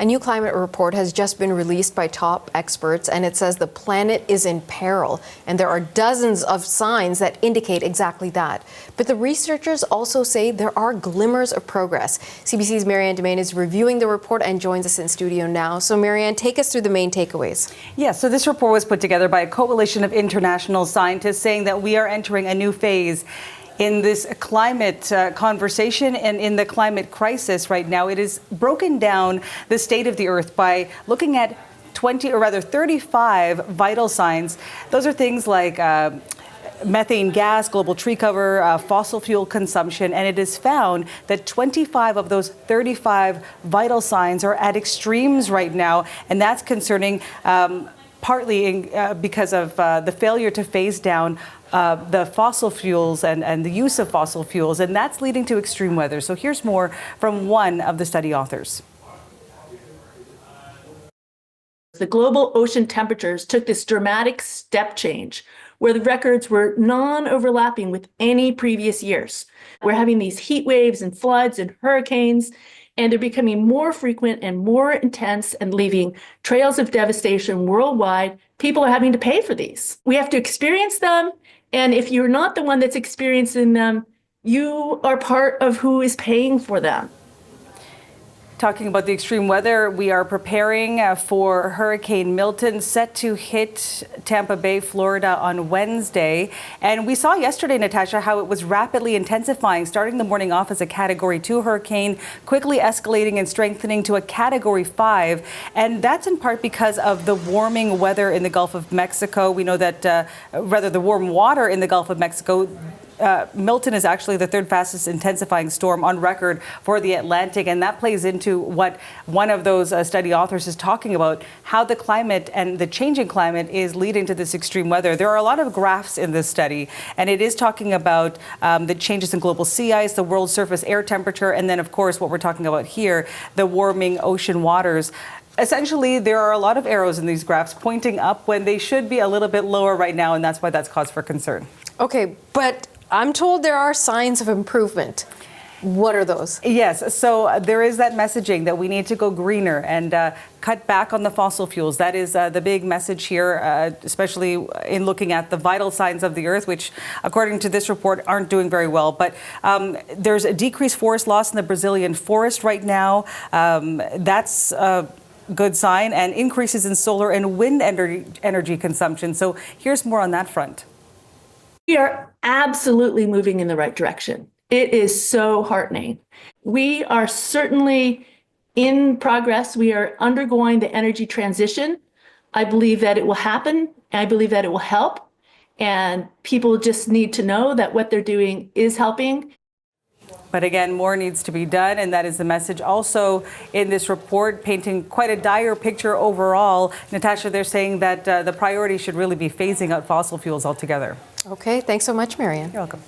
A new climate report has just been released by top experts, and it says the planet is in peril. And there are dozens of signs that indicate exactly that. But the researchers also say there are glimmers of progress. CBC's Marianne Domain is reviewing the report and joins us in studio now. So Marianne, take us through the main takeaways. Yes, so this report was put together by a coalition of international scientists saying that we are entering a new phase in this climate conversation and in the climate crisis right now. It is broken down the state of the Earth by looking at 35 vital signs. Those are things like methane gas, global tree cover, fossil fuel consumption, and it is found that 25 of those 35 vital signs are at extremes right now, and that's concerning partly because of the failure to phase down the fossil fuels and the use of fossil fuels, and that's leading to extreme weather. So here's more from one of the study authors. The global ocean temperatures took this dramatic step change where the records were non-overlapping with any previous years. We're having these heat waves and floods and hurricanes, and they're becoming more frequent and more intense and leaving trails of devastation worldwide. People are having to pay for these. We have to experience them. And if you're not the one that's experiencing them, you are part of who is paying for them. Talking about the extreme weather, we are preparing for Hurricane Milton, set to hit Tampa Bay, Florida on Wednesday. And we saw yesterday, Natasha, how it was rapidly intensifying, starting the morning off as a Category 2 hurricane, quickly escalating and strengthening to a Category 5. And that's in part because of the warming weather in the Gulf of Mexico. We know that, the warm water in the Gulf of Mexico. Milton is actually the third fastest intensifying storm on record for the Atlantic, and that plays into what one of those study authors is talking about, how the climate and the changing climate is leading to this extreme weather. There are a lot of graphs in this study, and it is talking about the changes in global sea ice, the world surface air temperature, and then, of course, what we're talking about here, the warming ocean waters. Essentially, there are a lot of arrows in these graphs pointing up when they should be a little bit lower right now, and that's why that's cause for concern. Okay, but I'm told there are signs of improvement. What are those? Yes, so there is that messaging that we need to go greener and cut back on the fossil fuels. That is the big message here, especially in looking at the vital signs of the Earth, which, according to this report, aren't doing very well. But there's a decreased forest loss in the Brazilian forest right now. That's a good sign, and increases in solar and wind energy consumption. So here's more on that front. We are absolutely moving in the right direction. It is so heartening. We are certainly in progress. We are undergoing the energy transition. I believe that it will happen. I believe that it will help. And people just need to know that what they're doing is helping. But again, more needs to be done, and that is the message also in this report, painting quite a dire picture overall. Natasha, they're saying that the priority should really be phasing out fossil fuels altogether. Okay, thanks so much, Marianne. You're welcome.